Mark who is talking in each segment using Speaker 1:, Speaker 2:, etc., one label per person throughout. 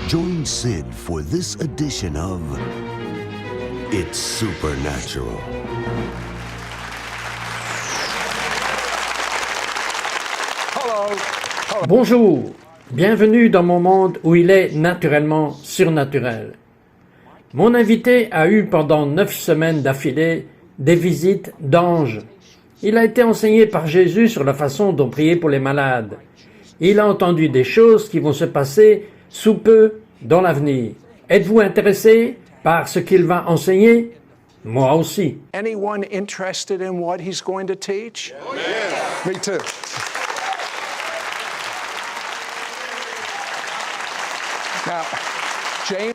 Speaker 1: Join Sid for this edition of It's Supernatural.
Speaker 2: Bonjour, bienvenue dans mon monde où il est naturellement surnaturel. Mon invité a eu pendant 9 semaines d'affilée des visites d'anges. Il a été enseigné par Jésus sur la façon dont prier pour les malades. Il a entendu des choses qui vont se passer sous peu dans l'avenir. Êtes-vous intéressé par ce qu'il va enseigner? Moi aussi.
Speaker 3: Anyone interested in what he's going to teach? Yeah. Me too.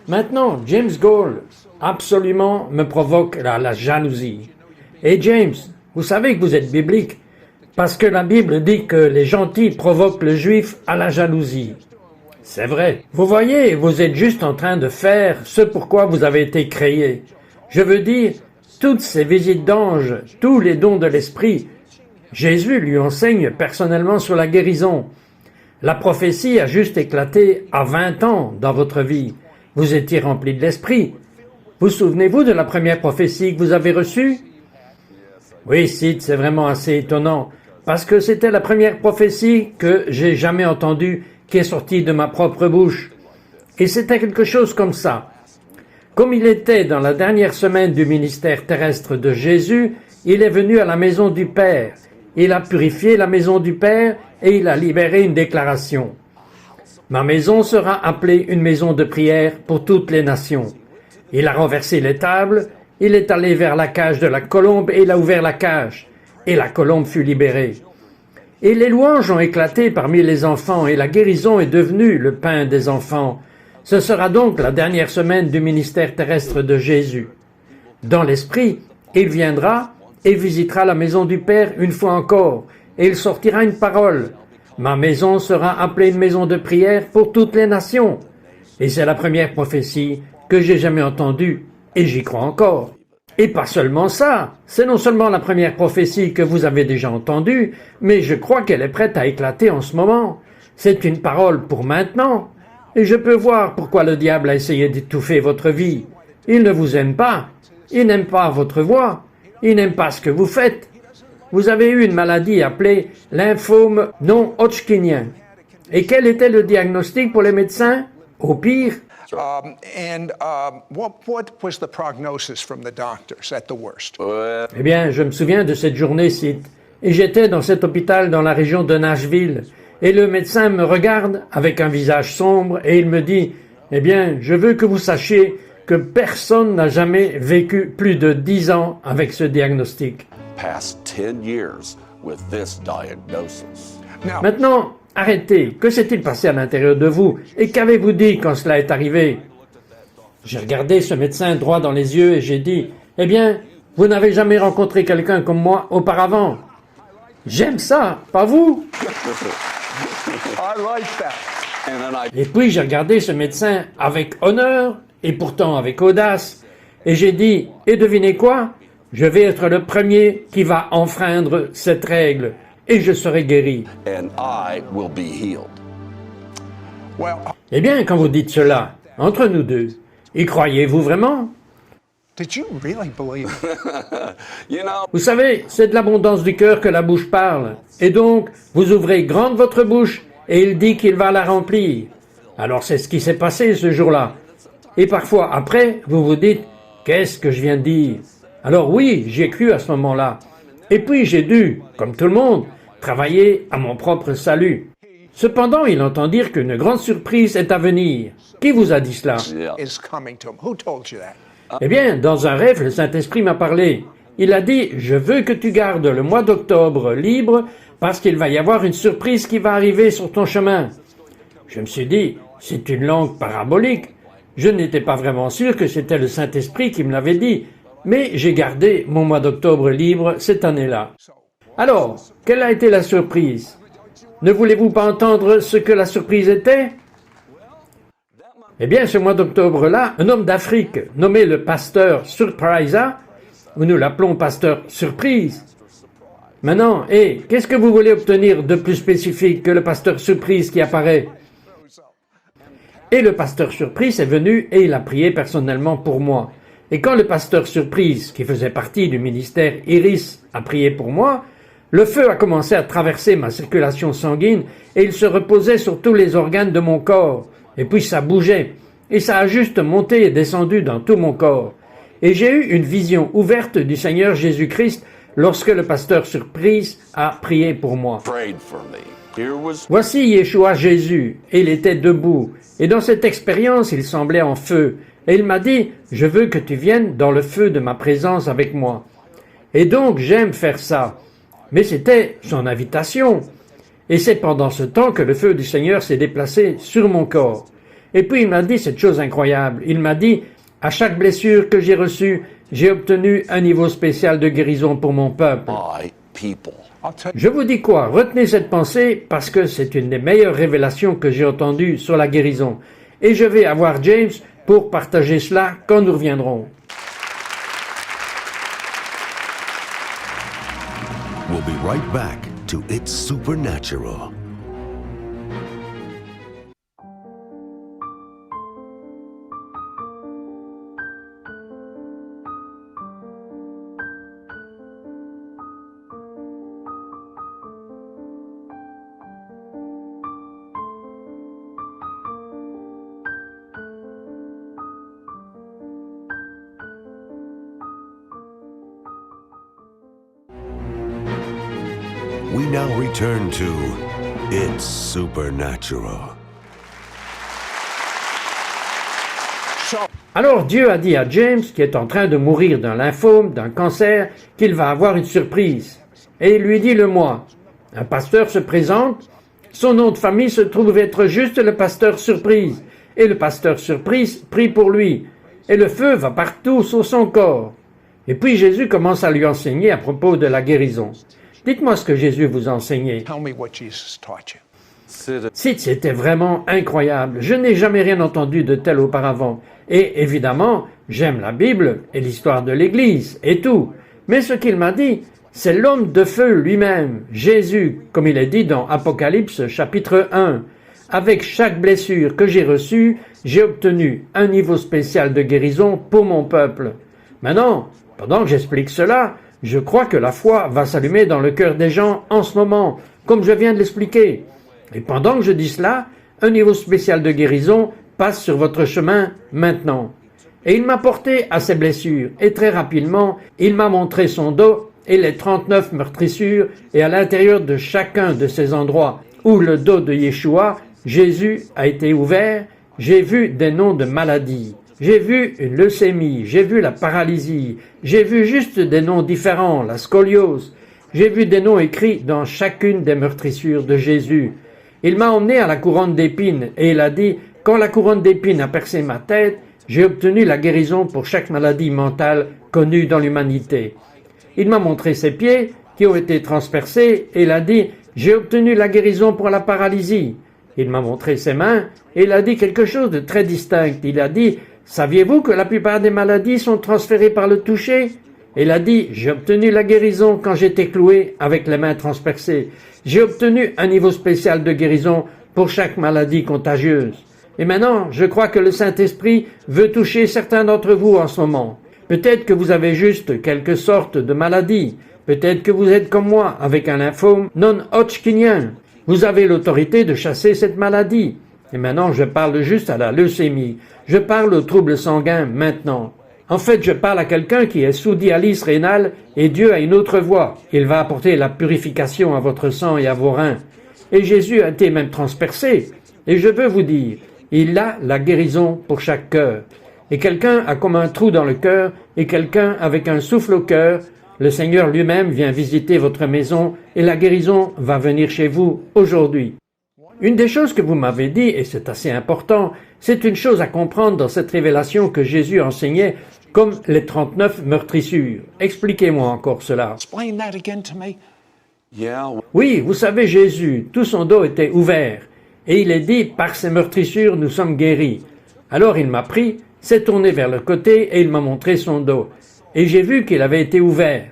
Speaker 2: Maintenant, James Goll absolument me provoque la jalousie. Et James, vous savez que vous êtes biblique, parce que la Bible dit que les gentils provoquent le juif à la jalousie. C'est vrai. Vous voyez, vous êtes juste en train de faire ce pourquoi vous avez été créé. Je veux dire, toutes ces visites d'anges, tous les dons de l'esprit, Jésus lui enseigne personnellement sur la guérison. La prophétie a juste éclaté à 20 ans dans votre vie. Vous étiez rempli de l'esprit. Vous souvenez-vous de la première prophétie que vous avez reçue? Oui, Sid, c'est vraiment assez étonnant, parce que c'était la première prophétie que j'ai jamais entendue qui est sortie de ma propre bouche. Et c'était quelque chose comme ça. Comme il était dans la dernière semaine du ministère terrestre de Jésus, il est venu à la maison du Père. Il a purifié la maison du Père et il a libéré une déclaration. Ma maison sera appelée une maison de prière pour toutes les nations. Il a renversé les tables, il est allé vers la cage de la colombe et il a ouvert la cage. Et la colombe fut libérée. Et les louanges ont éclaté parmi les enfants et la guérison est devenue le pain des enfants. Ce sera donc la dernière semaine du ministère terrestre de Jésus. Dans l'esprit, il viendra et visitera la maison du Père une fois encore, et il sortira une parole. Ma maison sera appelée une maison de prière pour toutes les nations. Et c'est la première prophétie que j'ai jamais entendue, et j'y crois encore. Et pas seulement ça, c'est non seulement la première prophétie que vous avez déjà entendue, mais je crois qu'elle est prête à éclater en ce moment. C'est une parole pour maintenant. Et je peux voir pourquoi le diable a essayé d'étouffer votre vie. Il ne vous aime pas. Il n'aime pas votre voix. Il n'aime pas ce que vous faites. Vous avez eu une maladie appelée lymphome non-hodgkinien. Et quel était le diagnostic pour les médecins? Au pire,
Speaker 3: What was the prognosis from the doctors at the worst?
Speaker 2: eh bien, je me souviens de cette journée, Sid. Et j'étais dans cet hôpital dans la région de Nashville. Et le médecin me regarde avec un visage sombre et il me dit, eh bien, je veux que vous sachiez que personne n'a jamais vécu plus de 10 ans avec ce diagnostic. Maintenant, arrêtez. Que s'est-il passé à l'intérieur de vous? Et qu'avez-vous dit quand cela est arrivé? J'ai regardé ce médecin droit dans les yeux et j'ai dit, eh bien, vous n'avez jamais rencontré quelqu'un comme moi auparavant. J'aime ça, pas vous? Et puis j'ai regardé ce médecin avec honneur et pourtant avec audace. Et j'ai dit, et devinez quoi? Je vais être le premier qui va enfreindre cette règle. Et je serai guéri. Eh bien, quand vous dites cela, entre nous deux, y croyez-vous vraiment?
Speaker 3: Did you really believe it?
Speaker 2: Vous savez, c'est de l'abondance du cœur que la bouche parle. Et donc, vous ouvrez grande votre bouche et il dit qu'il va la remplir. Alors c'est ce qui s'est passé ce jour-là. Et parfois, après, vous vous dites, qu'est-ce que je viens de dire? Alors oui, j'y ai cru à ce moment-là. Et puis j'ai dû, comme tout le monde, travailler à mon propre salut. Cependant, il entend dire qu'une grande surprise est à venir. Qui vous a dit cela?
Speaker 3: Is coming to him. Who told you that?
Speaker 2: Eh bien, dans un rêve, le Saint-Esprit m'a parlé. Il a dit, je veux que tu gardes le mois d'octobre libre parce qu'il va y avoir une surprise qui va arriver sur ton chemin. Je me suis dit, c'est une langue parabolique. Je n'étais pas vraiment sûr que c'était le Saint-Esprit qui me l'avait dit, mais j'ai gardé mon mois d'octobre libre cette année-là. Alors, quelle a été la surprise? Ne voulez-vous pas entendre ce que la surprise était? Eh bien, ce mois d'octobre-là, un homme d'Afrique, nommé le pasteur Surprisa, ou nous l'appelons pasteur Surprise. Maintenant, qu'est-ce que vous voulez obtenir de plus spécifique que le pasteur Surprise qui apparaît? Et le pasteur surprise est venu et il a prié personnellement pour moi. Et quand le pasteur surprise, qui faisait partie du ministère Iris, a prié pour moi, le feu a commencé à traverser ma circulation sanguine et il se reposait sur tous les organes de mon corps. Et puis ça bougeait. Et ça a juste monté et descendu dans tout mon corps. Et j'ai eu une vision ouverte du Seigneur Jésus-Christ lorsque le pasteur surprise a prié pour moi. Voici Yeshua Jésus, et il était debout. Et dans cette expérience, il semblait en feu. Et il m'a dit, je veux que tu viennes dans le feu de ma présence avec moi. Et donc j'aime faire ça. Mais c'était son invitation. Et c'est pendant ce temps que le feu du Seigneur s'est déplacé sur mon corps. Et puis il m'a dit cette chose incroyable. Il m'a dit, à chaque blessure que j'ai reçue, j'ai obtenu un niveau spécial de guérison pour mon peuple. Je vous dis quoi? Retenez cette pensée parce que c'est une des meilleures révélations que j'ai entendues sur la guérison. Et je vais avoir James pour partager cela quand nous reviendrons.
Speaker 1: We'll be right back to It's Supernatural. We now return to It's Supernatural.
Speaker 2: Alors Dieu a dit à James, qui est en train de mourir d'un lymphome, d'un cancer, qu'il va avoir une surprise. Et il lui dit le mois. Un pasteur se présente, son nom de famille se trouve être juste le pasteur surprise. Et le pasteur surprise prie pour lui. Et le feu va partout sur son corps. Et puis Jésus commence à lui enseigner à propos de la guérison. Dites-moi ce que Jésus vous a enseigné.
Speaker 3: Tell me what Jesus taught you.
Speaker 2: C'était vraiment incroyable. Je n'ai jamais rien entendu de tel auparavant. Et évidemment, j'aime la Bible et l'histoire de l'Église et tout. Mais ce qu'il m'a dit, c'est l'homme de feu lui-même, Jésus, comme il est dit dans Apocalypse chapitre 1. Avec chaque blessure que j'ai reçue, j'ai obtenu un niveau spécial de guérison pour mon peuple. Maintenant, pendant que j'explique cela, je crois que la foi va s'allumer dans le cœur des gens en ce moment, comme je viens de l'expliquer. Et pendant que je dis cela, un niveau spécial de guérison passe sur votre chemin maintenant. Et il m'a porté à ses blessures, et très rapidement, il m'a montré son dos et les 39 meurtrissures, et à l'intérieur de chacun de ces endroits où le dos de Yeshua, Jésus, a été ouvert, j'ai vu des noms de maladies. J'ai vu une leucémie, j'ai vu la paralysie, j'ai vu juste des noms différents, la scoliose. J'ai vu des noms écrits dans chacune des meurtrissures de Jésus. Il m'a emmené à la couronne d'épines et il a dit, quand la couronne d'épines a percé ma tête, j'ai obtenu la guérison pour chaque maladie mentale connue dans l'humanité. Il m'a montré ses pieds qui ont été transpercés et il a dit, j'ai obtenu la guérison pour la paralysie. Il m'a montré ses mains et il a dit quelque chose de très distinct. Il a dit, saviez-vous que la plupart des maladies sont transférées par le toucher? Il a dit, j'ai obtenu la guérison quand j'étais cloué avec les mains transpercées. J'ai obtenu un niveau spécial de guérison pour chaque maladie contagieuse. Et maintenant, je crois que le Saint-Esprit veut toucher certains d'entre vous en ce moment. Peut-être que vous avez juste quelque sorte de maladie. Peut-être que vous êtes comme moi, avec un lymphome non-hodgkinien. Vous avez l'autorité de chasser cette maladie. Et maintenant, je parle juste à la leucémie. Je parle aux troubles sanguins maintenant. En fait, je parle à quelqu'un qui est sous dialyse rénale et Dieu a une autre voie. Il va apporter la purification à votre sang et à vos reins. Et Jésus a été même transpercé. Et je veux vous dire, il a la guérison pour chaque cœur. Et quelqu'un a comme un trou dans le cœur et quelqu'un avec un souffle au cœur. Le Seigneur lui-même vient visiter votre maison et la guérison va venir chez vous aujourd'hui. Une des choses que vous m'avez dit, et c'est assez important, c'est une chose à comprendre dans cette révélation que Jésus enseignait comme les 39 meurtrissures. Expliquez-moi encore cela.
Speaker 3: Explain that again to me.
Speaker 2: Oui, vous savez, Jésus, tout son dos était ouvert. Et il est dit, par ces meurtrissures, nous sommes guéris. Alors il m'a pris, s'est tourné vers le côté et il m'a montré son dos. Et j'ai vu qu'il avait été ouvert.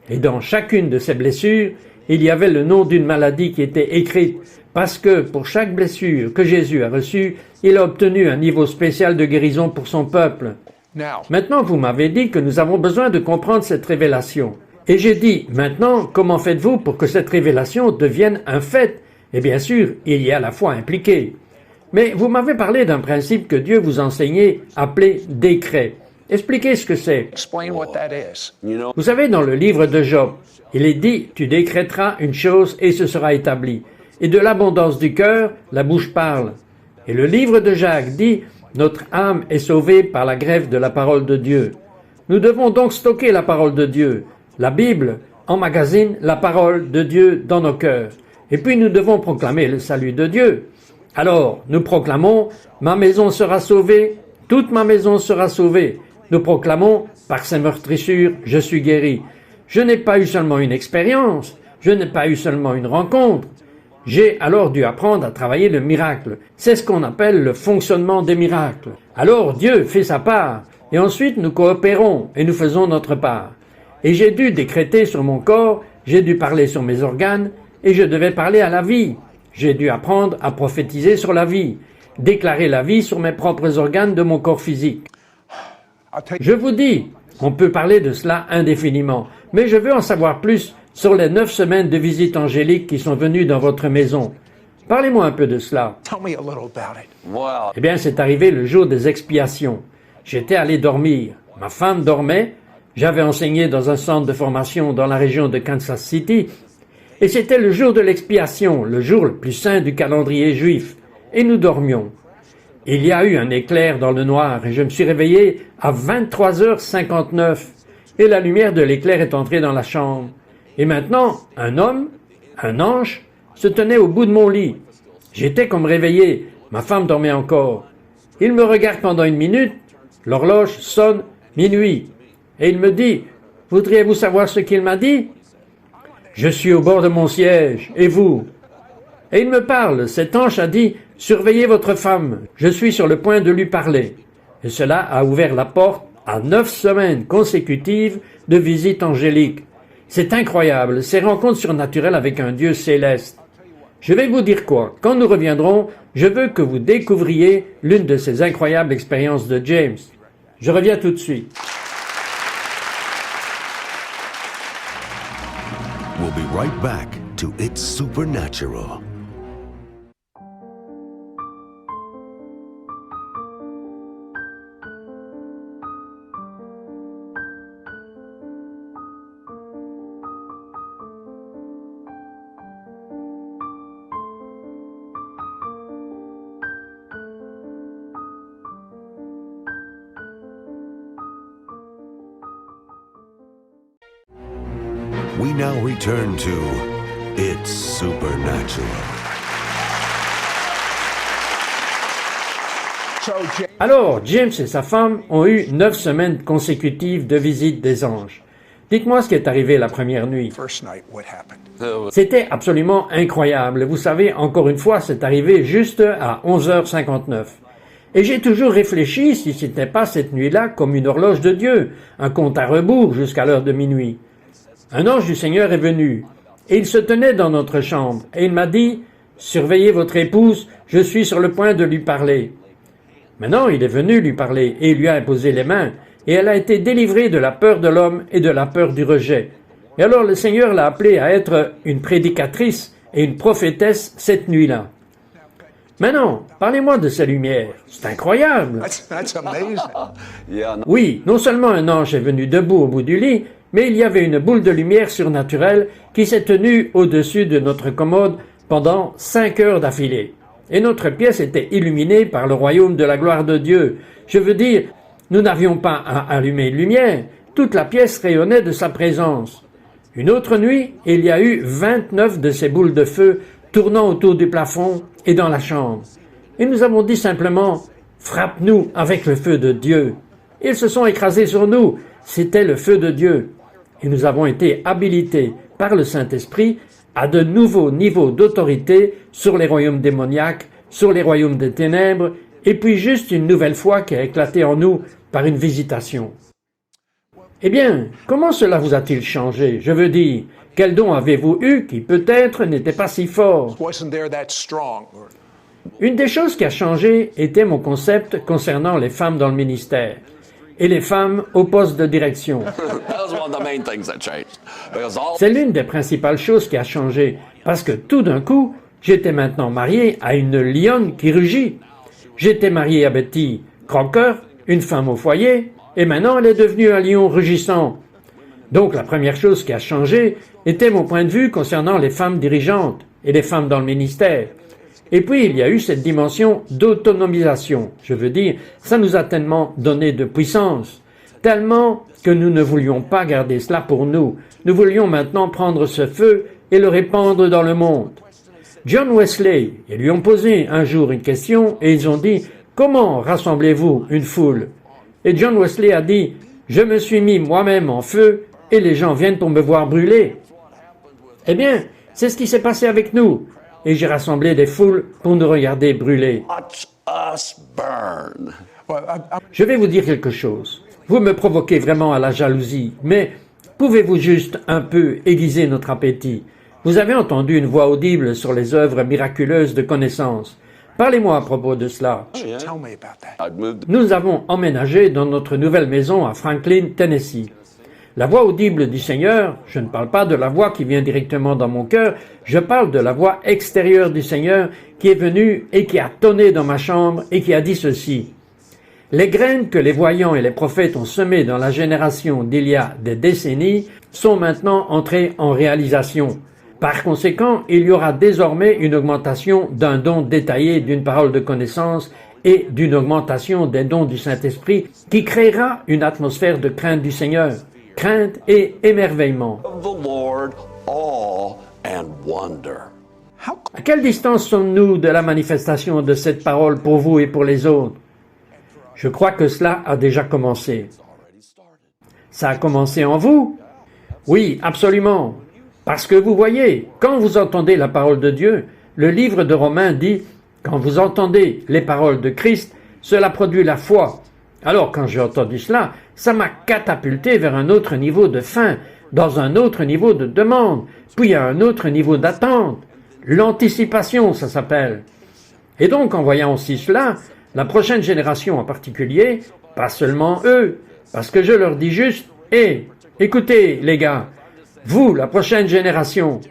Speaker 2: Et dans chacune de ces blessures, il y avait le nom d'une maladie qui était écrite, parce que pour chaque blessure que Jésus a reçue, il a obtenu un niveau spécial de guérison pour son peuple.
Speaker 3: Now,
Speaker 2: Maintenant, vous m'avez dit que nous avons besoin de comprendre cette révélation. Et j'ai dit, maintenant, comment faites-vous pour que cette révélation devienne un fait? Et bien sûr, il y a la foi impliquée. Mais vous m'avez parlé d'un principe que Dieu vous enseignait, appelé décret. Expliquez ce que c'est.
Speaker 3: explain what that is.
Speaker 2: Vous savez, dans le livre de Job, il est dit, tu décréteras une chose et ce sera établi. Et de l'abondance du cœur, la bouche parle. Et le livre de Jacques dit, notre âme est sauvée par la greffe de la parole de Dieu. Nous devons donc stocker la parole de Dieu. La Bible emmagasine la parole de Dieu dans nos cœurs. Et puis nous devons proclamer le salut de Dieu. Alors, nous proclamons, ma maison sera sauvée, toute ma maison sera sauvée. Nous proclamons, par ces meurtrissures, je suis guéri. Je n'ai pas eu seulement une expérience, je n'ai pas eu seulement une rencontre. J'ai alors dû apprendre à travailler le miracle. C'est ce qu'on appelle le fonctionnement des miracles. Alors Dieu fait sa part, et ensuite nous coopérons et nous faisons notre part. Et j'ai dû décréter sur mon corps, j'ai dû parler sur mes organes, et je devais parler à la vie. J'ai dû apprendre à prophétiser sur la vie, déclarer la vie sur mes propres organes de mon corps physique.
Speaker 3: I'll tell you,
Speaker 2: Je vous dis, on peut parler de cela indéfiniment, mais je veux en savoir plus sur les 9 semaines de visite angélique qui sont venues dans votre maison. Parlez-moi un peu de cela.
Speaker 3: tell me a little about it.
Speaker 2: Eh bien, c'est arrivé le jour des expiations. J'étais allé dormir. Ma femme dormait. J'avais enseigné dans un centre de formation dans la région de Kansas City. Et c'était le jour de l'expiation, le jour le plus saint du calendrier juif. Et nous dormions. Il y a eu un éclair dans le noir et je me suis réveillé à 23h59. Et la lumière de l'éclair est entrée dans la chambre. Et maintenant, un homme, un ange, se tenait au bout de mon lit. J'étais comme réveillé. Ma femme dormait encore. Il me regarde pendant une minute. L'horloge sonne minuit. Et il me dit, « Voudriez-vous savoir ce qu'il m'a dit ?»« Je suis au bord de mon siège. Et vous ?» Et il me parle. Cet ange a dit, « Surveillez votre femme. Je suis sur le point de lui parler. » Et cela a ouvert la porte à 9 semaines consécutives de visite angélique. C'est incroyable, ces rencontres surnaturelles avec un Dieu céleste. Je vais vous dire quoi? Quand nous reviendrons, je veux que vous découvriez l'une de ces incroyables expériences de James. Je reviens tout de suite.
Speaker 1: We'll be right back to It's Supernatural. We now return to It's Supernatural.
Speaker 3: So, James,
Speaker 2: Alors, James et sa femme ont eu 9 semaines consécutives de visite des anges. Dites-moi ce qui est arrivé la première nuit.
Speaker 3: first night, what happened?
Speaker 2: C'était absolument incroyable. Vous savez, encore une fois, c'est arrivé juste à 11h59. Et j'ai toujours réfléchi si ce n'était pas cette nuit-là comme une horloge de Dieu, un compte à rebours jusqu'à l'heure de minuit. Un ange du Seigneur est venu, et il se tenait dans notre chambre, et il m'a dit, « Surveillez votre épouse, je suis sur le point de lui parler. » Maintenant, il est venu lui parler, et il lui a imposé les mains, et elle a été délivrée de la peur de l'homme et de la peur du rejet. Et alors le Seigneur l'a appelée à être une prédicatrice et une prophétesse cette nuit-là. Maintenant, parlez-moi de ces lumières. C'est incroyable.
Speaker 3: That's amazing.
Speaker 2: Oui, non seulement un ange est venu debout au bout du lit, mais il y avait une boule de lumière surnaturelle qui s'est tenue au-dessus de notre commode pendant 5 heures d'affilée. Et notre pièce était illuminée par le royaume de la gloire de Dieu. Je veux dire, nous n'avions pas à allumer une lumière, toute la pièce rayonnait de sa présence. Une autre nuit, il y a eu 29 de ces boules de feu tournant autour du plafond et dans la chambre. Et nous avons dit simplement, « Frappe-nous avec le feu de Dieu ». Ils se sont écrasés sur nous, c'était le feu de Dieu. Et nous avons été habilités par le Saint-Esprit à de nouveaux niveaux d'autorité sur les royaumes démoniaques, sur les royaumes des ténèbres, et puis juste une nouvelle foi qui a éclaté en nous par une visitation. Eh bien, comment cela vous a-t-il changé? Je veux dire, quel don avez-vous eu qui peut-être n'était pas si fort?
Speaker 3: Wasn't there that strong?
Speaker 2: Une des choses qui a changé était mon concept concernant les femmes dans le ministère et les femmes au poste de direction.
Speaker 4: That was one of the main things that changed. Because all
Speaker 2: C'est l'une des principales choses qui a changé, parce que tout d'un coup, j'étais maintenant marié à une lionne qui rugit. J'étais marié à Betty Crocker, une femme au foyer, et maintenant elle est devenue un lion rugissant. Donc la première chose qui a changé était mon point de vue concernant les femmes dirigeantes et les femmes dans le ministère. Et puis il y a eu cette dimension d'autonomisation. Je veux dire, ça nous a tellement donné de puissance, tellement que nous ne voulions pas garder cela pour nous. Nous voulions maintenant prendre ce feu et le répandre dans le monde. John Wesley, ils lui ont posé un jour une question et ils ont dit « Comment rassemblez-vous une foule ?» Et John Wesley a dit « Je me suis mis moi-même en feu et les gens viennent pour me voir brûler. » Eh bien, c'est ce qui s'est passé avec nous. Et j'ai rassemblé des foules pour nous regarder brûler.
Speaker 4: watch us burn.
Speaker 3: Well,
Speaker 2: Je vais vous dire quelque chose. Vous me provoquez vraiment à la jalousie, mais pouvez-vous juste un peu aiguiser notre appétit? Vous avez entendu une voix audible sur les œuvres miraculeuses de connaissance. Parlez-moi à propos de cela.
Speaker 3: tell me about that.
Speaker 4: I'd moved
Speaker 2: Nous avons emménagé dans notre nouvelle maison à Franklin, Tennessee. La voix audible du Seigneur, je ne parle pas de la voix qui vient directement dans mon cœur, je parle de la voix extérieure du Seigneur qui est venue et qui a tonné dans ma chambre et qui a dit ceci. Les graines que les voyants et les prophètes ont semées dans la génération d'il y a des décennies sont maintenant entrées en réalisation. Par conséquent, il y aura désormais une augmentation d'un don détaillé d'une parole de connaissance et d'une augmentation des dons du Saint-Esprit qui créera une atmosphère de crainte du Seigneur, crainte et émerveillement.
Speaker 4: of the Lord, awe and wonder.
Speaker 3: How
Speaker 2: À quelle distance sommes-nous de la manifestation de cette parole pour vous et pour les autres? Je crois que cela a déjà commencé. Ça a commencé en vous? Oui, absolument. Parce que vous voyez, quand vous entendez la parole de Dieu, le livre de Romains dit, quand vous entendez les paroles de Christ, cela produit la foi. Alors quand j'ai entendu cela, ça m'a catapulté vers un autre niveau de faim, dans un autre niveau de demande, puis à un autre niveau d'attente. L'anticipation, ça s'appelle. Et donc, en voyant aussi cela, la prochaine génération en particulier, pas seulement eux, parce que je leur dis juste, écoutez les gars, vous, la prochaine génération,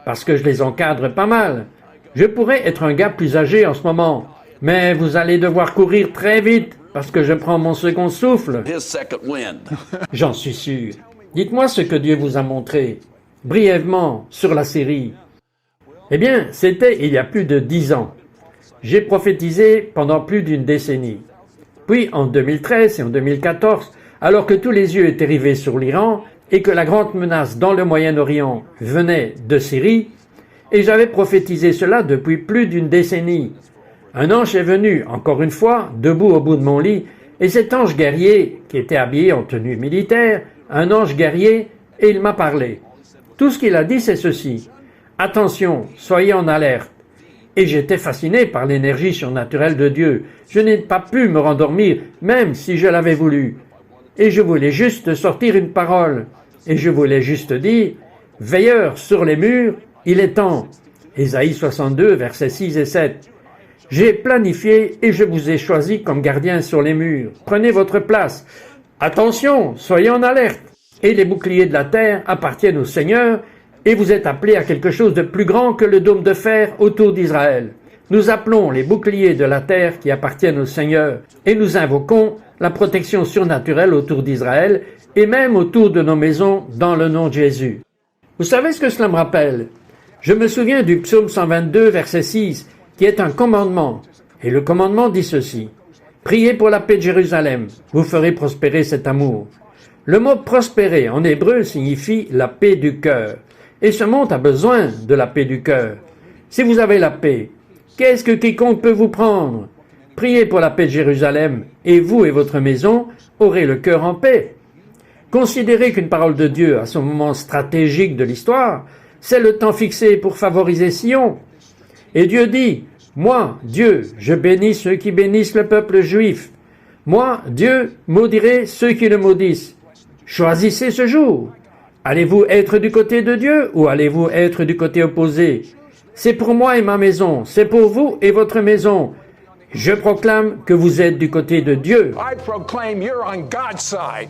Speaker 2: parce que je les encadre pas mal, je pourrais être un gars plus âgé en ce moment, mais vous allez devoir courir très vite, parce que je prends mon second souffle.
Speaker 4: His second wind.
Speaker 2: J'en suis sûr. Dites-moi ce que Dieu vous a montré, brièvement, sur la série. Eh bien, c'était il y a plus de 10 ans. J'ai prophétisé pendant plus d'une décennie. Puis, en 2013 et en 2014, alors que tous les yeux étaient rivés sur l'Iran et que la grande menace dans le Moyen-Orient venait de Syrie, et j'avais prophétisé cela depuis plus d'une décennie. Un ange est venu, encore une fois, debout au bout de mon lit, et cet ange guerrier, qui était habillé en tenue militaire, un ange guerrier, et il m'a parlé. Tout ce qu'il a dit, c'est ceci. Attention, soyez en alerte. Et j'étais fasciné par l'énergie surnaturelle de Dieu. Je n'ai pas pu me rendormir, même si je l'avais voulu. Et je voulais juste sortir une parole. Et je voulais juste dire, veilleurs sur les murs, il est temps. Ésaïe 62, versets 6 et 7. J'ai planifié et je vous ai choisi comme gardien sur les murs. Prenez votre place. Attention, soyez en alerte. Et les boucliers de la terre appartiennent au Seigneur, et vous êtes appelés à quelque chose de plus grand que le dôme de fer autour d'Israël. Nous appelons les boucliers de la terre qui appartiennent au Seigneur, et nous invoquons la protection surnaturelle autour d'Israël, et même autour de nos maisons, dans le nom de Jésus. Vous savez ce que cela me rappelle? Je me souviens du psaume 122, verset 6, qui est un commandement. Et le commandement dit ceci. Priez pour la paix de Jérusalem, vous ferez prospérer cet amour. Le mot prospérer en hébreu signifie la paix du cœur. Et ce monde a besoin de la paix du cœur. Si vous avez la paix, qu'est-ce que quiconque peut vous prendre? Priez pour la paix de Jérusalem, et vous et votre maison aurez le cœur en paix. Considérez qu'une parole de Dieu à ce moment stratégique de l'histoire, c'est le temps fixé pour favoriser Sion. Et Dieu dit, moi, Dieu, je bénis ceux qui bénissent le peuple juif. Moi, Dieu, maudirai ceux qui le maudissent. Choisissez ce jour. Allez-vous être du côté de Dieu ou allez-vous être du côté opposé? C'est pour moi et ma maison, c'est pour vous et votre maison. Je proclame que vous êtes du côté de Dieu.
Speaker 3: I proclaim you're on God's side.